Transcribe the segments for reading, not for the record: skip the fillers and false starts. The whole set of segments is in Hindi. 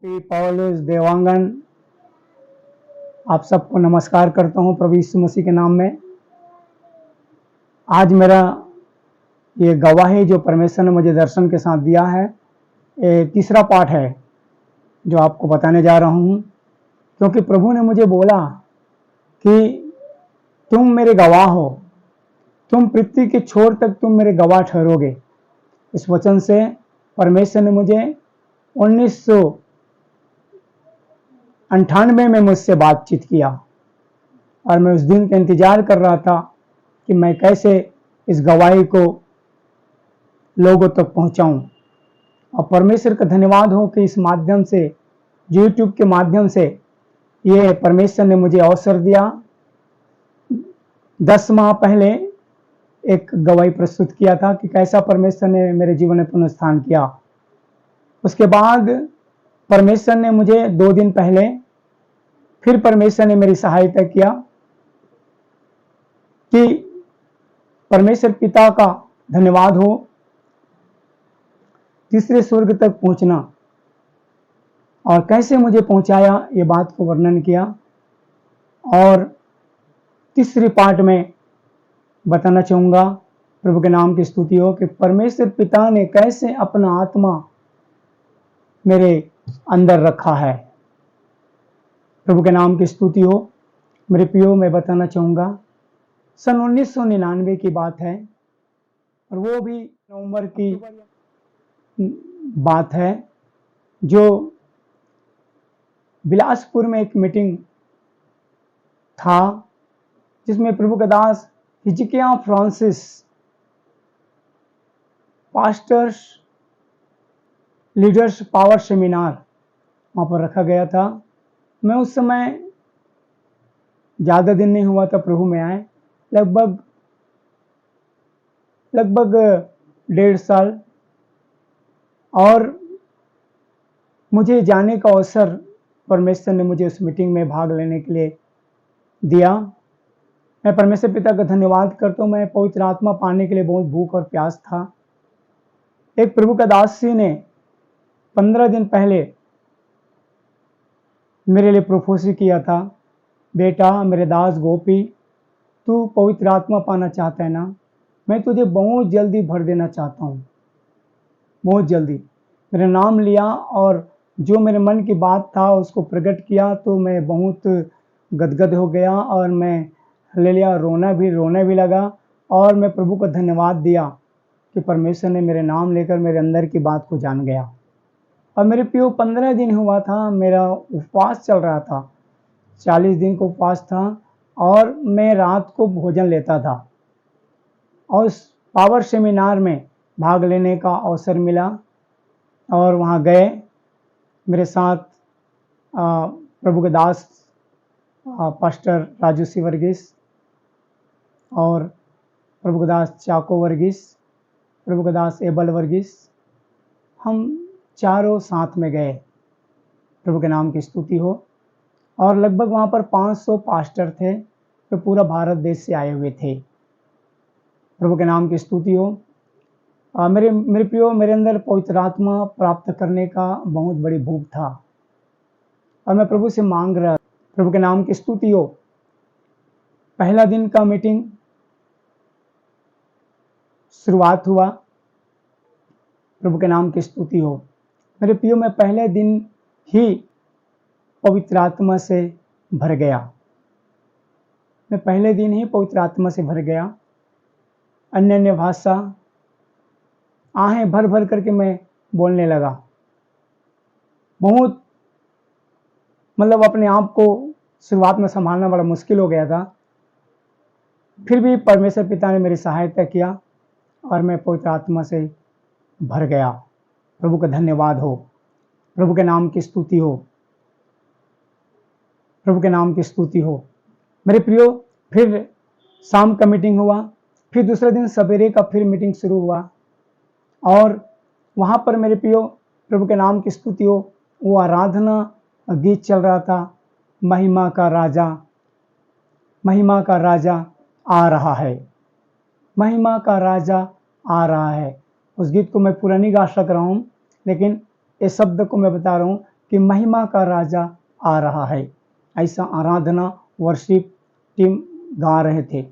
पौलुस देवांगन, आप सबको नमस्कार करता हूं प्रभु यीशु मसीह के नाम में। आज मेरा ये गवाही जो परमेश्वर ने मुझे दर्शन के साथ दिया है, ये तीसरा पाठ है जो आपको बताने जा रहा हूं। क्योंकि प्रभु ने मुझे बोला कि तुम मेरे गवाह हो, तुम पृथ्वी के छोर तक तुम मेरे गवाह ठहरोगे। इस वचन से परमेश्वर ने मुझे 1998 में मुझसे बातचीत किया और मैं उस दिन का इंतजार कर रहा था कि मैं कैसे इस गवाही को लोगों तक पहुंचाऊं। और परमेश्वर का धन्यवाद हो कि इस माध्यम से, यूट्यूब के माध्यम से, ये परमेश्वर ने मुझे अवसर दिया। 10 माह पहले एक गवाही प्रस्तुत किया था कि कैसा परमेश्वर ने मेरे जीवन में पुनरुत्थान किया। उसके बाद परमेश्वर ने मुझे 2 दिन पहले फिर परमेश्वर ने मेरी सहायता किया कि परमेश्वर पिता का धन्यवाद हो, तीसरे स्वर्ग तक पहुंचना। और कैसे मुझे पहुंचाया ये बात को वर्णन किया। और तीसरी पार्ट में बताना चाहूँगा, प्रभु के नाम की स्तुति हो, कि परमेश्वर पिता ने कैसे अपना आत्मा मेरे अंदर रखा है। प्रभु के नाम की स्तुति हो। मेरे प्रियो, मैं बताना चाहूँगा, सन 1999 की बात है और वो भी नवंबर की बात है, जो बिलासपुर में एक मीटिंग था जिसमें प्रभु का दास Hezekiah Francis pastors leaders power seminar वहाँ पर रखा गया था। मैं उस समय ज़्यादा दिन नहीं हुआ था प्रभु में आए, लगभग 1.5 साल। और मुझे जाने का अवसर परमेश्वर ने मुझे उस मीटिंग में भाग लेने के लिए दिया। मैं परमेश्वर पिता का धन्यवाद करता हूँ। मैं पवित्र आत्मा पाने के लिए बहुत भूख और प्यास था। एक प्रभु का दास जी ने 15 दिन पहले मेरे लिए प्रोपोज किया था, बेटा मेरे दास गोपी, तू पवित्र आत्मा पाना चाहता है ना, मैं तुझे बहुत जल्दी भर देना चाहता हूँ, बहुत जल्दी। मेरा नाम लिया और जो मेरे मन की बात था उसको प्रकट किया, तो मैं बहुत गदगद हो गया और मैं हालेलुया रोने भी लगा। और मैं प्रभु को धन्यवाद दिया कि परमेश्वर ने मेरे नाम लेकर मेरे अंदर की बात को जान गया। और मेरे प्रियो, 15 दिन हुआ था, मेरा उपवास चल रहा था, 40 दिन का उपवास था और मैं रात को भोजन लेता था। और उस पावर सेमिनार में भाग लेने का अवसर मिला और वहाँ गए। मेरे साथ प्रभु के दास पास्टर राजू सी वर्गीस और प्रभु के दास चाको वर्गीस, प्रभु के दास एबल वर्गीस, हम चारों साथ में गए। प्रभु के नाम की स्तुति हो। और लगभग वहाँ पर 500 पास्टर थे जो पूरा भारत देश से आए हुए थे। प्रभु के नाम की स्तुति हो। मेरे प्रियो, मेरे अंदर पवित्र आत्मा प्राप्त करने का बहुत बड़ी भूख था और मैं प्रभु से मांग रहा। प्रभु के नाम की स्तुति हो। पहला दिन का मीटिंग शुरुआत हुआ। प्रभु के नाम की स्तुति हो। मेरे प्रियो, मैं पहले दिन ही पवित्र आत्मा से भर गया। मैं पहले दिन ही पवित्र आत्मा से भर गया। अन्य भाषा आहें भर भर करके मैं बोलने लगा। बहुत अपने आप को शुरुआत में संभालना बड़ा मुश्किल हो गया था। फिर भी परमेश्वर पिता ने मेरी सहायता किया और मैं पवित्र आत्मा से भर गया। प्रभु का धन्यवाद हो। प्रभु के नाम की स्तुति हो। प्रभु के नाम की स्तुति हो। मेरे प्रियो, फिर शाम का मीटिंग हुआ, फिर दूसरे दिन सवेरे का फिर मीटिंग शुरू हुआ और वहाँ पर मेरे प्रियो, प्रभु के नाम की स्तुति हो, वो आराधना गीत चल रहा था, महिमा का राजा, महिमा का राजा आ रहा है, महिमा का राजा आ रहा है। उस गीत को मैं पूरा नहीं गा सक रहा हूँ, लेकिन इस शब्द को मैं बता रहा हूँ, कि महिमा का राजा आ रहा है। ऐसा आराधना वर्शिप टीम गा रहे थे।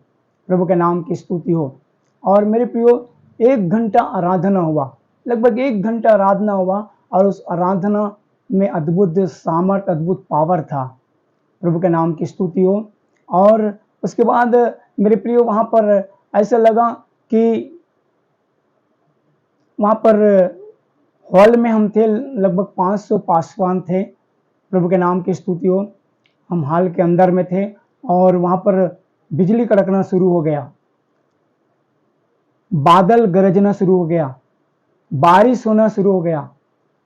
प्रभु के नाम की स्तुति हो। और मेरे प्रियो, 1 घंटा आराधना हुआ, लगभग 1 घंटा आराधना हुआ, और उस आराधना में अद्भुत सामर्थ, अद्भुत पावर था। प्रभु के नाम की स्तुति हो। और उसके बाद मेरे प्रियो, वहाँ पर ऐसा लगा कि वहाँ पर हॉल में हम थे, लगभग 500 पासवान थे। प्रभु के नाम की स्तुति हो। हम हॉल के अंदर में थे और वहाँ पर बिजली कड़कना शुरू हो गया, बादल गरजना शुरू हो गया, बारिश होना शुरू हो गया।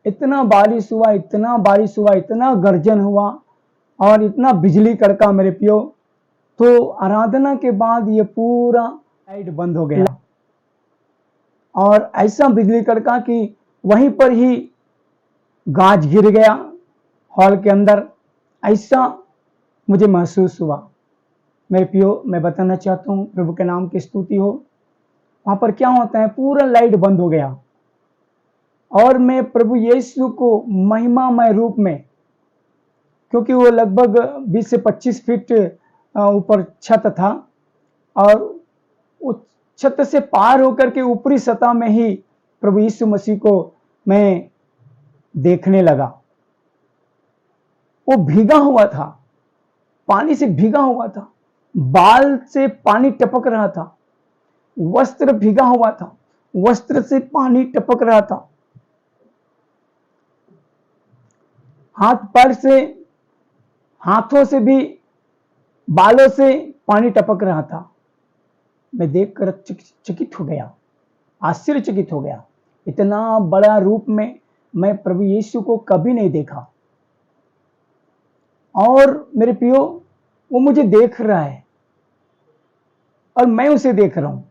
इतना बारिश हुआ, इतना बारिश हुआ, इतना गर्जन हुआ और इतना बिजली कड़का मेरे पियो। तो आराधना के बाद ये पूरा लाइट बंद हो गया और ऐसा बिजली कड़का कि वहीं पर ही गाज गिर गया हॉल के अंदर। ऐसा मुझे महसूस हुआ। मेरे पियो, मैं बताना चाहता हूँ, प्रभु के नाम की स्तुति हो। वहां पर क्या होता है, पूरा लाइट बंद हो गया और मैं प्रभु यीशु को महिमामय रूप में, क्योंकि वो लगभग 20 से 25 फीट ऊपर छत था और उस छत से पार होकर के ऊपरी सतह में ही प्रभु यीशु मसीह को मैं देखने लगा। वो भीगा हुआ था, पानी से भीगा हुआ था, बाल से पानी टपक रहा था, वस्त्र भीगा हुआ था, वस्त्र से पानी टपक रहा था, हाथ पैर से, हाथों से भी, बालों से पानी टपक रहा था। मैं देखकर चकित हो गया, आश्चर्यचकित हो गया। इतना बड़ा रूप में मैं प्रभु यीशु को कभी नहीं देखा। और मेरे प्रियो, वो मुझे देख रहा है और मैं उसे देख रहा हूं।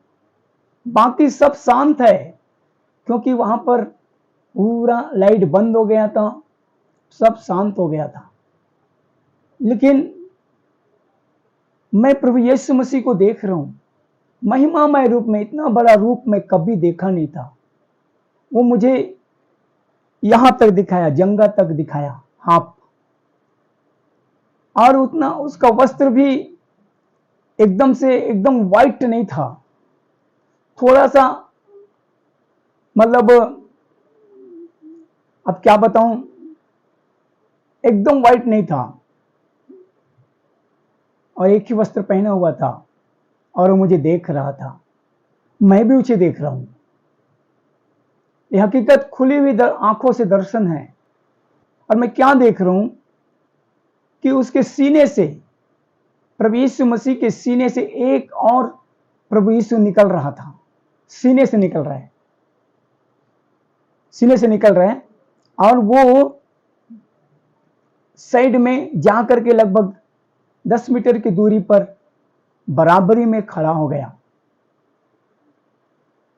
बाकी सब शांत है, क्योंकि वहां पर पूरा लाइट बंद हो गया था, सब शांत हो गया था। लेकिन मैं प्रभु यीशु मसीह को देख रहा हूं, महिमामय रूप में। इतना बड़ा रूप मैं कभी देखा नहीं था। वो मुझे यहां तक दिखाया, जंगा तक दिखाया, हाथ, और उतना उसका वस्त्र भी एकदम से एकदम वाइट नहीं था, थोड़ा सा, मतलब अब क्या बताऊं, एकदम वाइट नहीं था और एक ही वस्त्र पहना हुआ था और वो मुझे देख रहा था। मैं भी उसे देख रहा हूं। यह हकीकत खुली हुई आंखों से दर्शन है। और मैं क्या देख रहा हूं कि उसके सीने से, प्रभु यीशु मसीह के सीने से एक और प्रभु यीशु निकल रहा था। सीने से निकल रहा है, सीने से निकल रहा है, और वो साइड में जा करके लगभग 10 मीटर की दूरी पर बराबरी में खड़ा हो गया।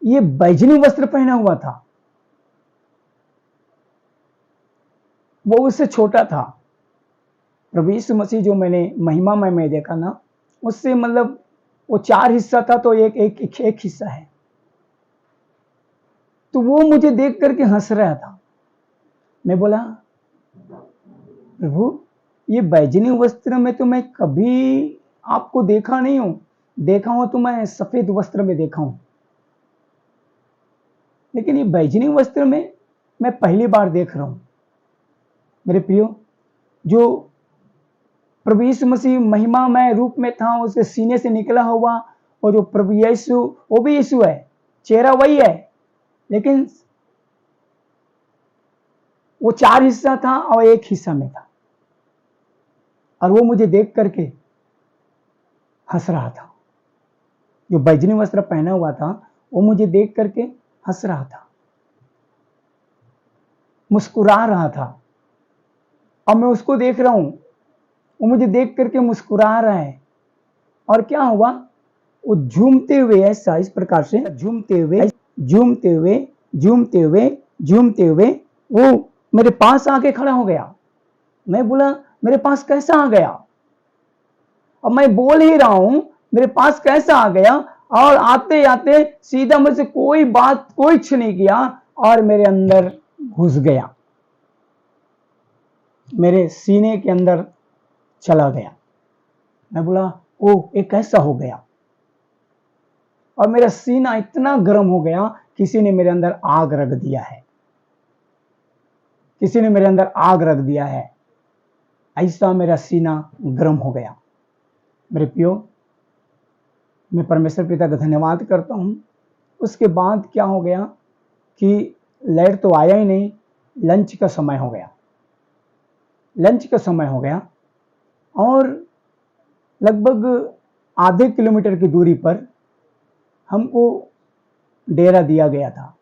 ये बैजनी वस्त्र पहना हुआ था, वो उससे छोटा था। प्रभु यीशु मसीह जो मैंने महिमा में देखा ना, उससे मतलब वो 4 हिस्सा था तो एक हिस्सा है। तो वो मुझे देख करके हंस रहा था। मैं बोला, प्रभु, ये बैजनी वस्त्र में तो मैं कभी आपको देखा नहीं हूं। देखा हूं तो मैं सफेद वस्त्र में देखा हूं, लेकिन ये बैजनी वस्त्र में मैं पहली बार देख रहा हूं। मेरे प्रियो, जो प्रभु यीशु मसीह महिमामय रूप में था, उसके सीने से निकला हुआ, और जो प्रभु यीशु, वो भी यीशु है, चेहरा वही है, लेकिन वो 4 हिस्सा था और एक हिस्सा में था। और वो मुझे देख करके हंस रहा था। जो बैजनी वस्त्र पहना हुआ था, वो मुझे देख करके हंस रहा था, मुस्कुरा रहा था। और मैं उसको देख रहा हूं, वो मुझे देख करके मुस्कुरा रहा है। और क्या हुआ, वो झूमते हुए, ऐसा इस प्रकार से झूमते हुए झूमते हुए झूमते हुए झूमते हुए वो मेरे पास आके खड़ा हो गया। मैं बोला, मेरे पास कैसा आ गया? अब मैं बोल ही रहा हूं, मेरे पास कैसा आ गया, और आते आते सीधा मुझसे कोई बात, कोई कुछ नहीं किया और मेरे अंदर घुस गया। मेरे सीने के अंदर चला गया। मैं बोला ओह, ये कैसा हो गया? और मेरा सीना इतना गर्म हो गया, किसी ने मेरे अंदर आग रख दिया है, किसी ने मेरे अंदर आग रख दिया है। ऐसा मेरा सीना गर्म हो गया। मेरे प्रियो, मैं परमेश्वर पिता का धन्यवाद करता हूँ। उसके बाद क्या हो गया कि लाइट तो आया ही नहीं, लंच का समय हो गया। लंच का समय हो गया और लगभग आधे किलोमीटर की दूरी पर हमको डेरा दिया गया था।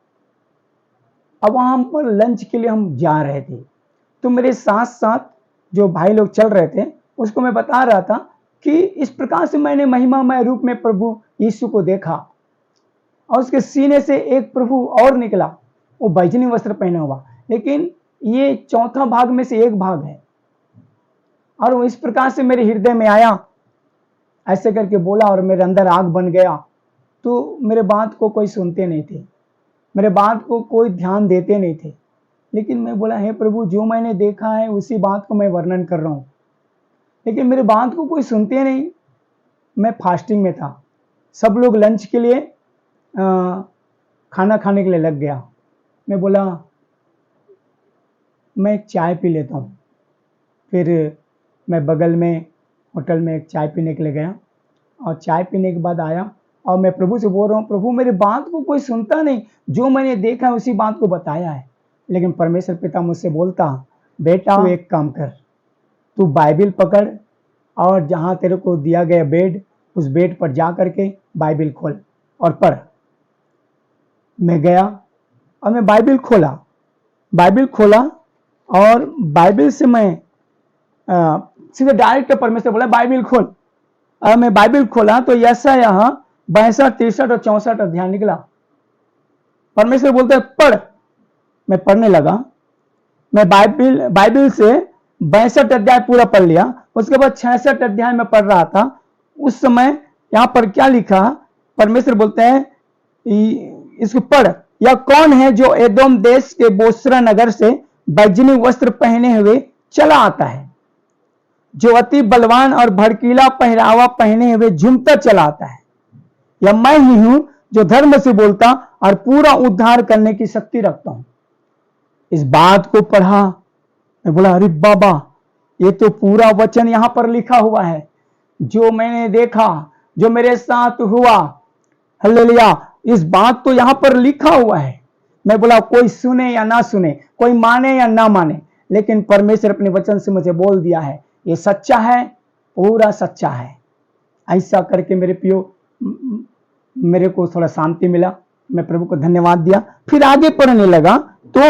अब वहां पर लंच के लिए हम जा रहे थे, तो मेरे साथ साथ जो भाई लोग चल रहे थे उसको मैं बता रहा था कि इस प्रकार से मैंने महिमामय रूप में प्रभु यीशु को देखा और उसके सीने से एक प्रभु और निकला, वो बैजनी वस्त्र पहना हुआ, लेकिन ये चौथा भाग में से एक भाग है। और वो इस प्रकार से मेरे हृदय में आया, ऐसे करके बोला और मेरे अंदर आग बन गया। तो मेरे बात को कोई सुनते नहीं थे, मेरे बात को कोई ध्यान देते नहीं थे, लेकिन मैं बोला हे प्रभु, जो मैंने देखा है उसी बात को मैं वर्णन कर रहा हूँ, लेकिन मेरे बात को कोई सुनते नहीं। मैं फास्टिंग में था, सब लोग लंच के लिए खाना खाने के लिए लग गया। मैं बोला मैं चाय पी लेता हूँ। फिर मैं बगल में होटल में एक चाय पीने के लिए गया और चाय पीने के बाद आया और मैं प्रभु से बोल रहा हूँ, प्रभु मेरे बात को कोई सुनता नहीं, जो मैंने देखा है उसी बात को बताया है। लेकिन परमेश्वर पिता मुझसे बोलता, बेटा तू एक काम कर, तू बाइबिल पकड़ और जहाँ तेरे को दिया गया बेड, उस बेड पर जा करके बाइबिल खोल और पढ़। मैं गया और मैं बाइबिल खोला और बाइबिल से मैं सीधे डायरेक्ट परमेश्वर बोला बाइबिल खोल। और मैं बाइबिल खोला तो ऐसा यहाँ 62, 63 और 64 अध्याय निकला। परमेश्वर बोलते पढ़। मैं पढ़ने लगा। मैं बाइबिल से 62 अध्याय पूरा पढ़ लिया। उसके बाद 66 अध्याय में पढ़ रहा था। उस समय यहाँ पर क्या लिखा, परमेश्वर बोलते हैं इसको पढ़। यह कौन है जो एदोम देश के बोस्रा नगर से बैजनी वस्त्र पहने हुए चला आता है, जो अति बलवान और भड़कीला पहरावा पहने हुए झूमता चला आता है? यह मैं ही हूं जो धर्म से बोलता और पूरा उद्धार करने की शक्ति रखता हूं। इस बात को पढ़ा, मैं बोला अरे बाबा, ये तो पूरा वचन यहां पर लिखा हुआ है, जो मैंने देखा, जो मेरे साथ हुआ। हालेलुया, इस बात तो यहां पर लिखा हुआ है। मैं बोला कोई सुने या ना सुने, कोई माने या ना माने, लेकिन परमेश्वर अपने वचन से मुझे बोल दिया है, ये सच्चा है, पूरा सच्चा है। ऐसा करके मेरे प्रियो, मेरे को थोड़ा शांति मिला। मैं प्रभु को धन्यवाद दिया। फिर आगे पढ़ने लगा तो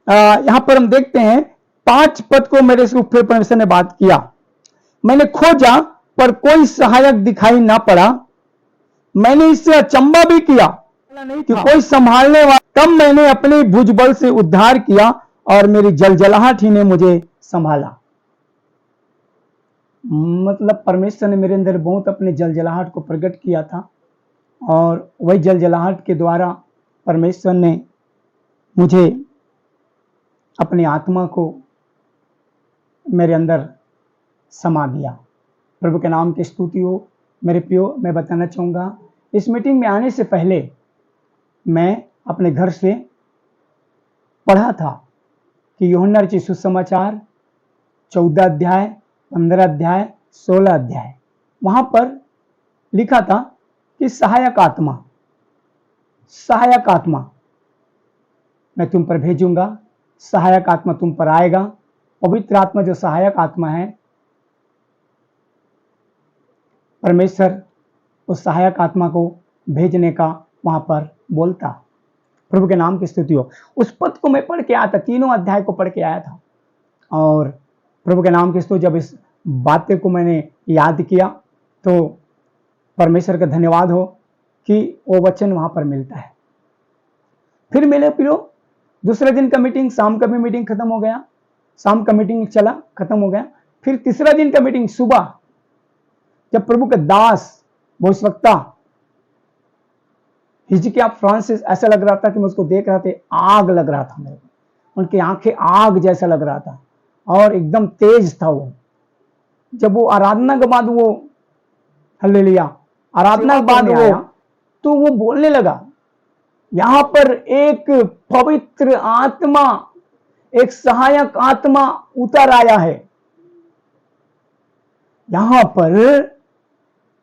यहां पर हम देखते हैं 5 पद को मेरे से फिर परमेश्वर ने बात किया। मैंने खोजा पर कोई सहायक दिखाई ना पड़ा। मैंने इससे अचंभा भी किया कि कोई संभालने वाला। तब मैंने अपने भुजबल से उद्धार किया और मेरी जलजलाहट ही ने मुझे संभाला। मतलब परमेश्वर ने मेरे अंदर बहुत अपने जलजलाहट को प्रकट किया था और वही जलजलाहट के द्वारा परमेश्वर ने मुझे अपनी आत्मा को मेरे अंदर समा दिया। प्रभु के नाम की स्तुति हो। मेरे प्रियो, मैं बताना चाहूँगा, इस मीटिंग में आने से पहले मैं अपने घर से पढ़ा था कि यूहन्ना रचित सुसमाचार 14 अध्याय, 15 अध्याय, 16 अध्याय, वहां पर लिखा था कि सहायक आत्मा मैं तुम पर भेजूंगा, सहायक आत्मा तुम पर आएगा। पवित्र आत्मा जो सहायक आत्मा है, परमेश्वर उस सहायक आत्मा को भेजने का वहां पर बोलता। प्रभु के नाम की स्तुति हो। उस पद को मैं पढ़ के आया था, तीनों अध्याय को पढ़ के आया था और प्रभु के नाम की स्तुति। जब इस बातें को मैंने याद किया तो परमेश्वर का धन्यवाद हो कि वो वचन वहां पर मिलता है। फिर मेरे प्रियो, दूसरे दिन का मीटिंग, शाम का भी मीटिंग खत्म हो गया, शाम का मीटिंग चला, खत्म हो गया। फिर तीसरा दिन का मीटिंग सुबह, जब प्रभु के दास भविष्यवक्ता हिजकिय्याह फ्रांसिस, ऐसा लग रहा था कि मैं उसको देख रहा था, आग लग रहा था मेरे को, उनकी आंखें आग जैसा लग रहा था। और एकदम तेज था वो। जब वो आराधना के बाद वो हालेलुया आराधना के बाद वो तो वो बोलने लगा, यहां पर एक पवित्र आत्मा, एक सहायक आत्मा उतर आया है। यहां पर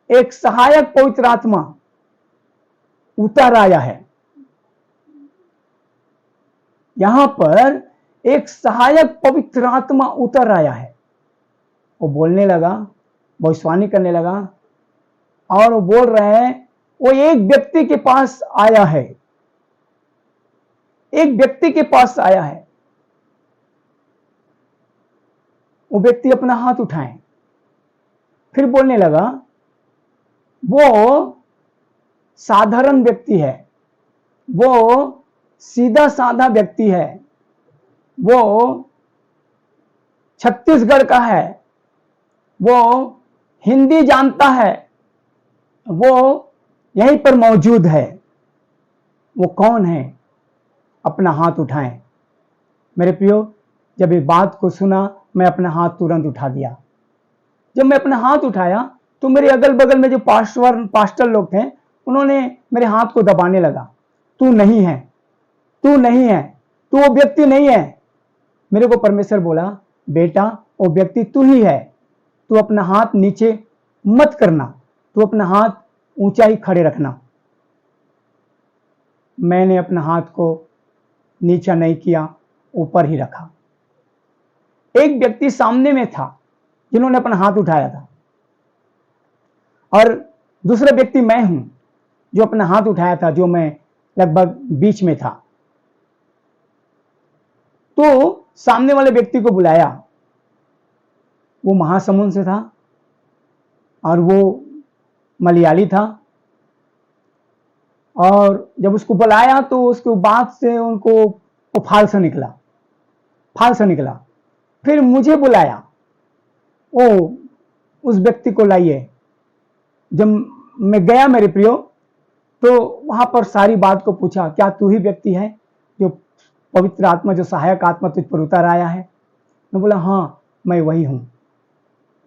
एक सहायक पवित्र आत्मा उतर आया है। यहां पर एक सहायक पवित्र आत्मा उतर आया है। वो बोलने लगा, भविष्यवाणी करने लगा और वो बोल रहे हैं, वो एक व्यक्ति के पास आया है, एक व्यक्ति के पास आया है। वो व्यक्ति अपना हाथ उठाए, फिर बोलने लगा, वो साधारण व्यक्ति है, वो सीधा साधा व्यक्ति है, वो छत्तीसगढ़ का है, वो हिंदी जानता है, वो यहीं पर मौजूद है। वो कौन है? अपना हाथ उठाएं। मेरे प्रियो, जब इस बात को सुना, मैं अपना हाथ तुरंत उठा दिया। जब मैं अपना हाथ उठाया तो मेरे अगल बगल में जो पास्टर लोग थे, उन्होंने मेरे हाथ को दबाने लगा। तू नहीं है, तू नहीं है, तू वो व्यक्ति नहीं है। मेरे को परमेश्वर बोला, बेटा वो व्यक्ति तू ही है, तू अपना हाथ नीचे मत करना, तू अपना हाथ ऊंचा ही खड़े रखना। मैंने अपना हाथ को नीचा नहीं किया, ऊपर ही रखा। एक व्यक्ति सामने में था जिन्होंने अपना हाथ उठाया था, और दूसरा व्यक्ति मैं हूं जो अपना हाथ उठाया था, जो मैं लगभग बीच में था। तो सामने वाले व्यक्ति को बुलाया। वो महासमुंद से था और वो मलयाली था, और जब उसको बुलाया तो उसके बात से उनको फालसा निकला। फिर मुझे बुलाया, ओ उस व्यक्ति को लाइए। जब मैं गया मेरे प्रियो, तो वहां पर सारी बात को पूछा, क्या तू ही व्यक्ति है जो पवित्र आत्मा, जो सहायक आत्मा तुझ पर उतर आया है? मैं बोला, हाँ मैं वही हूं,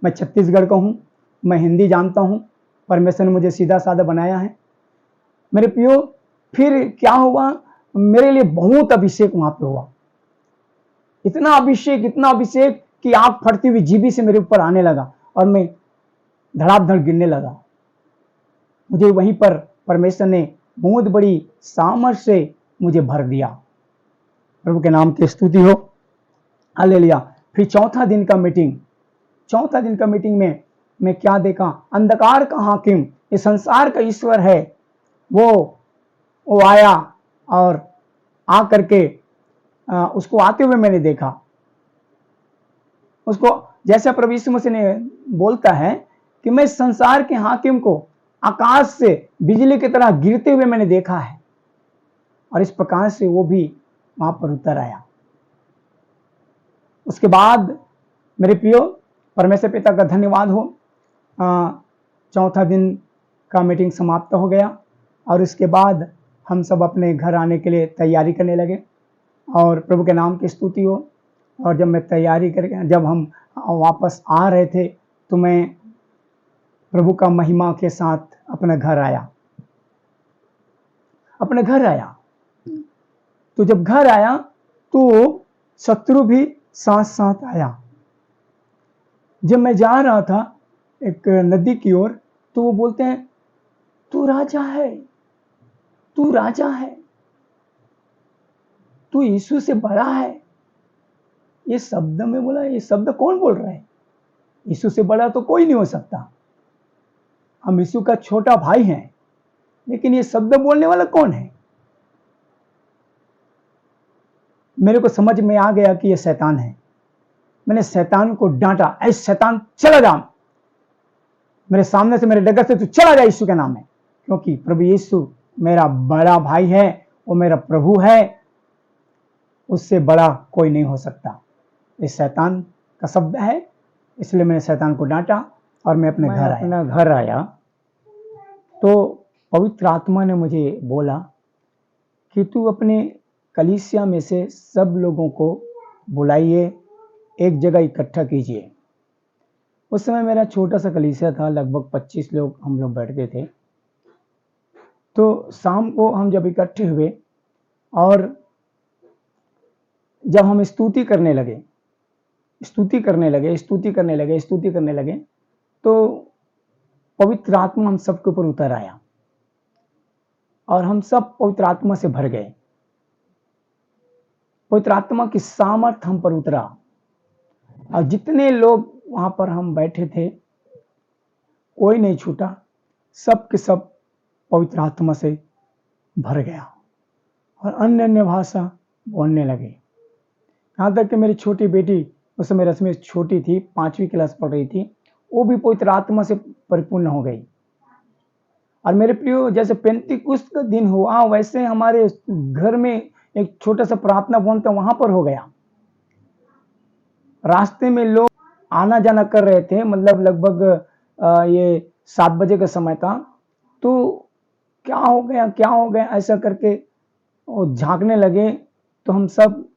मैं छत्तीसगढ़ का हूं, मैं हिंदी जानता हूं, परमेश्वर ने मुझे सीधा साधा बनाया है। मेरे प्रियो, फिर क्या हुआ, मेरे लिए बहुत अभिषेक वहां पे हुआ। इतना अभिषेक कि आग फटती हुई जीभी से मेरे ऊपर आने लगा और मैं धड़ाधड़ गिरने लगा। मुझे वहीं पर परमेश्वर ने बहुत बड़ी सामर्थ से मुझे भर दिया। प्रभु के नाम की स्तुति हो, हालेलुया। फिर चौथा दिन का मीटिंग में मैं क्या देखा, अंधकार का हाकिम, इस संसार का ईश्वर है, वो आया और आ करके उसको आते हुए मैंने देखा। उसको जैसे प्रभु यीशु मसीह ने बोलता है कि मैं संसार के हाकिम को आकाश से बिजली की तरह गिरते हुए मैंने देखा है, और इस प्रकार से वो भी वहां पर उतर आया। उसके बाद मेरे प्रियो, परमेश्वर पिता का धन्यवाद हो, चौथा दिन का मीटिंग समाप्त हो गया और इसके बाद हम सब अपने घर आने के लिए तैयारी करने लगे, और प्रभु के नाम की स्तुति हो। और जब मैं तैयारी करके जब हम वापस आ रहे थे तो मैं प्रभु का महिमा के साथ अपने घर आया। तो जब घर आया तो शत्रु भी साथ साथ आया। जब मैं जा रहा था एक नदी की ओर, तो वो बोलते हैं, तू राजा है, तू यीशु से बड़ा है। ये शब्द में बोला, ये शब्द कौन बोल रहा है? यीशु से बड़ा तो कोई नहीं हो सकता, हम यीशु का छोटा भाई हैं, लेकिन ये शब्द बोलने वाला कौन है? मेरे को समझ में आ गया कि ये शैतान है। मैंने शैतान को डांटा, ऐ शैतान चला जा मेरे सामने से, मेरे डगर से तू चला जा यीशु के नाम में, क्योंकि प्रभु यीशु मेरा बड़ा भाई है, वो मेरा प्रभु है, उससे बड़ा कोई नहीं हो सकता। ये शैतान का शब्द है, इसलिए मैंने शैतान को डांटा और मैं अपने घर आया। तो पवित्र आत्मा ने मुझे बोला कि तू अपने कलीसिया में से सब लोगों को बुलाइए एक जगह इकट्ठा कीजिए। उस समय मेरा छोटा सा कलीसिया था, लगभग 25 लोग हम लोग बैठते थे। तो शाम को हम जब इकट्ठे हुए और जब हम स्तुति करने लगे, तो पवित्र आत्मा हम सबके ऊपर उतर आया और हम सब पवित्र आत्मा से भर गए। पवित्र आत्मा की सामर्थ हम पर उतरा और जितने लोग वहां पर हम बैठे थे कोई नहीं छूटा, सब के सब पवित्र आत्मा से भर गया और अन्य अन्य भाषा बोलने लगे। यहाँ तक कि मेरी छोटी बेटी, उस समय रश्मि छोटी थी, 5वीं क्लास पढ़ रही थी, वो भी पवित्र आत्मा से परिपूर्ण हो गई। और मेरे प्रियो, जैसे पेंतीकुस्त का दिन हुआ वैसे हमारे घर में एक छोटा सा प्रार्थना भवन था, वहां पर हो गया। रास्ते में लोग आना जाना कर रहे थे, मतलब लगभग ये 7 बजे का समय था। तो क्या हो गया ऐसा करके वो झांकने लगे। तो हम सब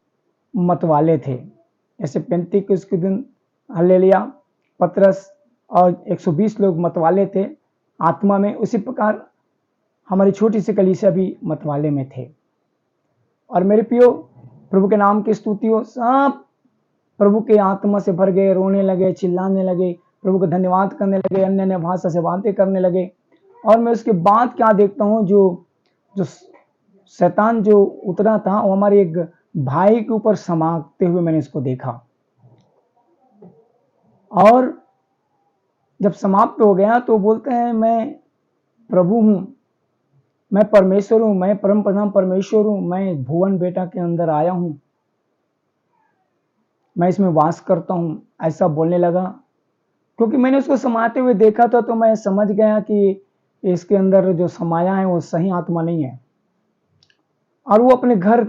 मतवाले थे। ऐसे पेंतीकुस्त के दिन हल्लेलुया पतरस और 120 लोग मतवाले थे आत्मा में। उसी प्रकार हमारी छोटी सी कलीसिया भी मतवाले में थे। और मेरे प्रियो, प्रभु के नाम की स्तुति हो, सब प्रभु के आत्मा से भर गए, रोने लगे, चिल्लाने लगे, प्रभु का धन्यवाद करने लगे, अन्य अन्य भाषा से बातें करने लगे। और मैं उसके बाद क्या देखता हूँ, जो शैतान जो उतरा था वो हमारे एक भाई के ऊपर समाते हुए मैंने इसको देखा। और जब समाप्त हो गया तो बोलते हैं, मैं प्रभु हूं, मैं परमेश्वर हूं, मैं परम प्रधान परमेश्वर हूं, मैं भुवन बेटा के अंदर आया हूं, मैं इसमें वास करता हूं, ऐसा बोलने लगा। क्योंकि मैंने उसको समाते हुए देखा था तो मैं समझ गया कि इसके अंदर जो समाया है वो सही आत्मा नहीं है। और वो अपने घर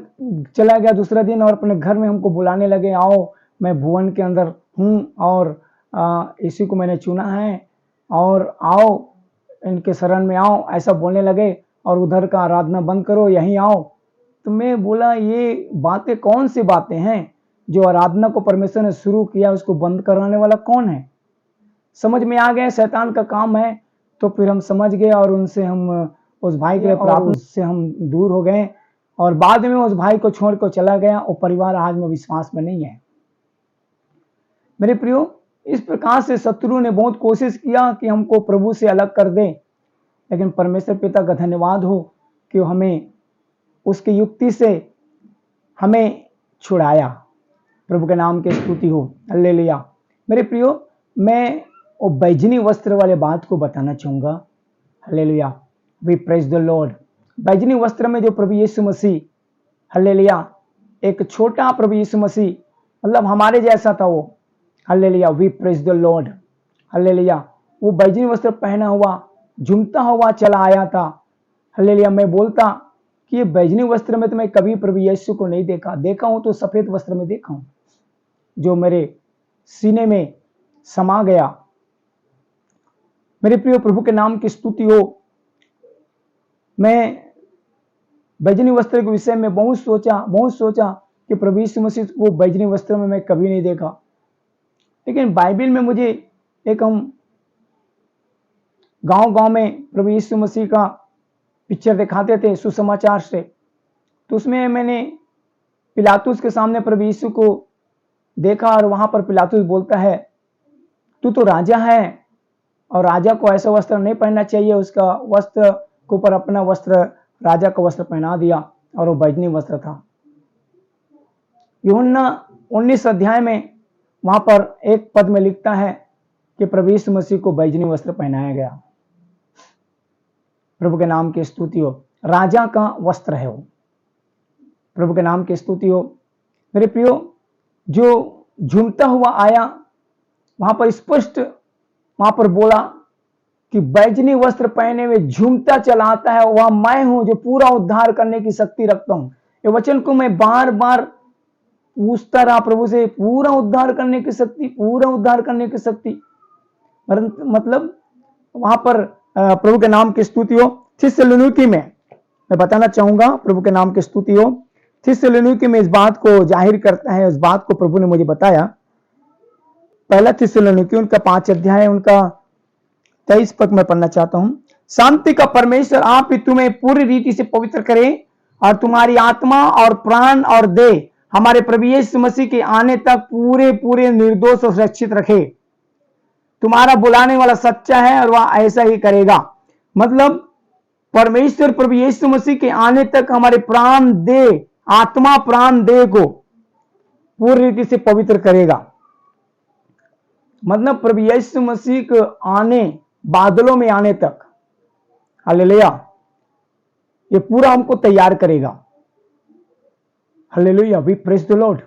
चला गया दूसरा दिन और अपने घर में हमको बुलाने लगे, आओ मैं भुवन के अंदर हूँ और इसी को मैंने चुना है और आओ इनके शरण में आओ, ऐसा बोलने लगे। और उधर का आराधना बंद करो, यहीं आओ। तो मैं बोला, ये बातें कौन सी बातें हैं? जो आराधना को परमेश्वर ने शुरू किया उसको बंद कराने वाला कौन है? समझ में आ गया शैतान का काम है। तो फिर हम समझ गए और उनसे हम उस भाई के प्रार्थना से हम दूर हो गए और बाद में उस भाई को छोड़ कर चला गया। और परिवार आज में विश्वास में नहीं है। मेरे प्रियो, इस प्रकार से शत्रु ने बहुत कोशिश किया कि हमको प्रभु से अलग कर दे, लेकिन परमेश्वर पिता का धन्यवाद हो कि हमें उसकी युक्ति से हमें छुड़ाया। प्रभु के नाम की स्तुति हो, हालेलुया। मेरे प्रियो, मैं वो बैजनी वस्त्र वाले बात को बताना चाहूंगा। Hallelujah, we praise the Lord. बैजनी वस्त्र में जो प्रभु यीशु मसीह, हालेलुया, एक छोटा प्रभु यीशु मसीह, मतलब हमारे जैसा था वो। Hallelujah, we praise the Lord. Hallelujah, वो बैजनी वस्त्र पहना हुआ, झूमता हुआ चला आया था। हालेलुया, मैं बोलता कि ये बैजनी वस्त्र में तो मैं कभी प्रभु यीशु को नहीं देखा हूं तो सफेद वस्त्र में देखा हूं जो मेरे सीने में समा गया। मेरे प्रिय, प्रभु के नाम की स्तुति हो। मैं बैजनी वस्त्र के विषय में बहुत सोचा कि प्रभु यीशु मसीह को बैजनी वस्त्र में मैं कभी नहीं देखा। लेकिन बाइबल में मुझे एक, हम गांव में प्रभु यीशु मसीह का पिक्चर दिखाते थे सुसमाचार से, तो उसमें मैंने पिलातुस के सामने प्रभु यीशु को देखा और वहां पर पिलातुस बोलता है, तू तो राजा है और राजा को ऐसा वस्त्र नहीं पहनना चाहिए। उसका वस्त्र के ऊपर अपना वस्त्र, राजा का वस्त्र पहना दिया और वो बैजनी वस्त्र था। यूहन्ना 19 अध्याय में वहां पर एक पद में लिखता है कि प्रभु यीशु मसीह को बैजनी वस्त्र पहनाया गया। प्रभु के नाम की स्तुति हो। राजा का वस्त्र है वो। प्रभु के नाम की स्तुति हो। मेरे प्रियो, जो झूमता हुआ आया, वहां पर स्पष्ट वहां पर बोला कि बैजनी वस्त्र पहने हुए झूमता चला आता है, वह मैं हूं जो पूरा उद्धार करने की शक्ति रखता हूं। ये वचन को मैं बार बार पूछता रहा प्रभु से, पूरा उद्धार करने की शक्ति, पूरा उद्धार करने की शक्ति। मतलब वहां पर प्रभु के नाम की स्तुति हो। थिस्सलुनीकी में मैं बताना चाहूंगा, प्रभु के नाम की स्तुति हो। थिस्सलुनीकी में इस बात को जाहिर करता है, इस बात को प्रभु ने मुझे बताया पहला थिस्सलुनीकी उनका 5 अध्याय उनका 23 पद मैं पढ़ना चाहता हूं। शांति का परमेश्वर आप ही तुम्हें पूरी रीति से पवित्र करे और तुम्हारी आत्मा और प्राण और देह हमारे प्रभु यीशु मसीह के आने तक पूरे पूरे निर्दोष और सुरक्षित रखे। तुम्हारा बुलाने वाला सच्चा है और वह ऐसा ही करेगा। मतलब परमेश्वर प्रभु यीशु मसीह के आने तक हमारे प्राण देह, आत्मा प्राण देह को पूरी रीति से पवित्र करेगा। मतलब प्रभु यीशु मसीह के आने, बादलों में आने तक, हालेलुया, ये पूरा हमको तैयार करेगा। Hallelujah, we praise the Lord.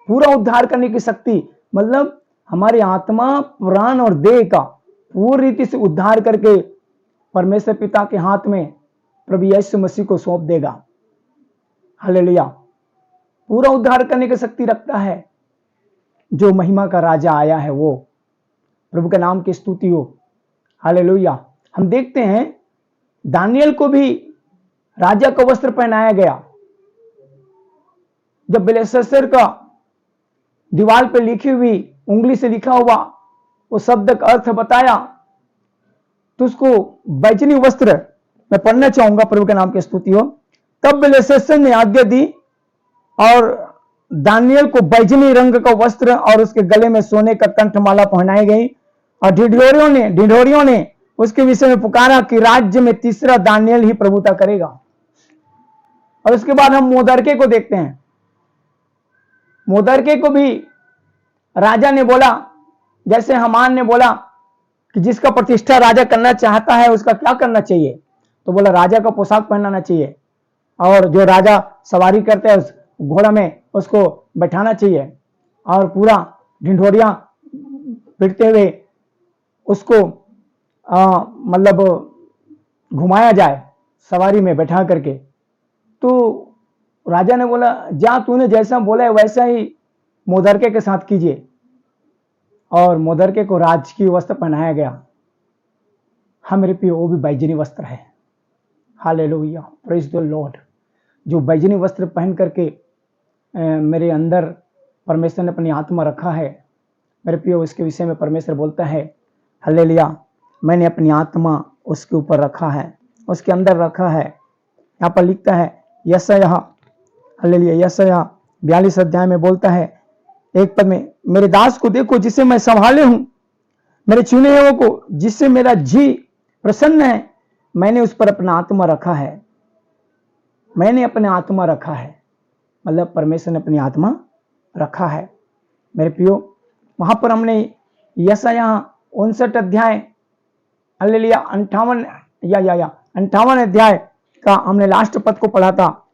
पूरा उद्धार करने की शक्ति, मतलब हमारी आत्मा, प्राण और देह का पूरी रीति से उद्धार करके परमेश्वर पिता के हाथ में प्रभु यीशु मसीह को सौंप देगा। हालेलुया, पूरा उद्धार करने की शक्ति रखता है। जो महिमा का राजा आया है वो, प्रभु के नाम की स्तुति हो। हालेलुया। हम देखते हैं दानियल को भी राजा का वस्त्र पहनाया गया। जब बेलशस्सर का दीवार पर लिखी हुई उंगली से लिखा हुआ वो शब्द का अर्थ बताया तो उसको बैजनी वस्त्र मैं पढ़ना चाहूंगा, प्रभु के नाम की स्तुति हो। तब बेलशस्सर ने आज्ञा दी और दानियल को बैजनी रंग का वस्त्र और उसके गले में सोने का कंठमाला पहनाई गई और ढिढोरियों ने उसके विषय में पुकारा कि राज्य में तीसरा दानियल ही प्रभुता करेगा। और उसके बाद हम मोदरके को देखते हैं। मोदरके को भी राजा ने बोला, जैसे हमान ने बोला कि जिसका प्रतिष्ठा राजा करना चाहता है उसका क्या करना चाहिए, तो बोला राजा का पोशाक पहनाना चाहिए और जो राजा सवारी करते हैं उस घोड़ा में उसको बैठाना चाहिए और पूरा ढिंढोरियां पिटते हुए उसको मतलब घुमाया जाए सवारी में बैठा करके। तो राजा ने बोला जा, तूने जैसा बोला है वैसा ही मोदरके के साथ कीजिए। और मोदरके को राजकीय वस्त्र पहनाया गया। हाँ मेरे प्रिय, वो भी बैजनी वस्त्र है। Hallelujah, praise the Lord. जो बैजनी वस्त्र पहन करके मेरे अंदर परमेश्वर ने अपनी आत्मा रखा है, मेरे प्रिय, उसके विषय में परमेश्वर बोलता है हालेलुया, मैंने अपनी आत्मा उसके ऊपर रखा है, उसके अंदर रखा है। यहाँ पर लिखता है यशायाह, हालेलुया, यशायाह 42 अध्याय में बोलता है एक पद में, मेरे दास को देखो जिसे मैं संभाले हूं, मेरे चुने हुए को जिससे मेरा जी प्रसन्न है, मैंने उस पर अपना आत्मा रखा है। मैंने अपने आत्मा रखा है, मतलब परमेश्वर ने अपनी आत्मा रखा है। मेरे प्रियो, वहां पर हमने यशायाह 59 अध्याय, हालेलुया, 58 अध्याय का हमने लास्ट पद को पढ़ा था।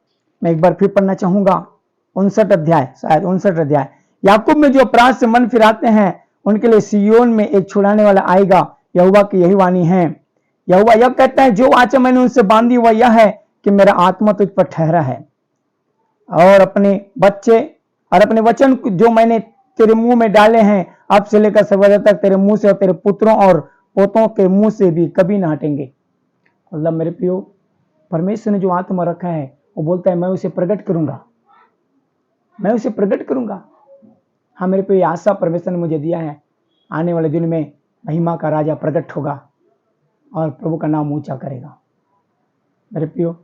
मैं एक बार फिर पढ़ना चाहूंगा 59 अध्याय, शायद 59 अध्याय। याकूब में जो अपराध से मन फिराते हैं उनके लिए सिय्योन में एक छुड़ाने वाला आएगा, यहोवा की यही वाणी है। यहोवा यह कहता है, जो वाचा मैंने उनसे बांधी वह यह है कि मेरा आत्मा तुझ पर ठहरा है और अपने बच्चे और अपने वचन जो मैंने तेरे मुंह में डाले हैं अब से लेकर सर्वदा तक तेरे मुंह से और तेरे पुत्रों और पोतों के मुंह से भी कभी ना हटेंगे। मतलब मेरे प्रियो, परमेश्वर ने जो आत्मा रखा है वो बोलता है मैं उसे प्रकट करूंगा, मैं उसे प्रकट करूंगा। हाँ मेरे प्रियो, आशा परमेश्वर ने मुझे दिया है, आने वाले दिन में महिमा का राजा प्रकट होगा और प्रभु का नाम ऊंचा करेगा। मेरे प्रियो,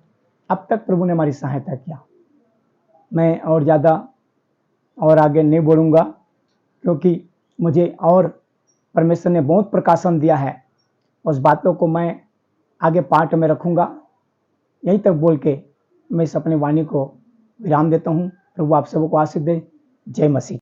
अब तक प्रभु ने हमारी सहायता किया। मैं और ज़्यादा और आगे नहीं बढ़ूंगा क्योंकि मुझे और परमेश्वर ने बहुत प्रकाशन दिया है। उस बातों को मैं आगे पाठ में रखूंगा। यहीं तक बोल के मैं इस अपनी वाणी को विराम देता हूं। प्रभु आप सबको आशीष दे। जय मसीह।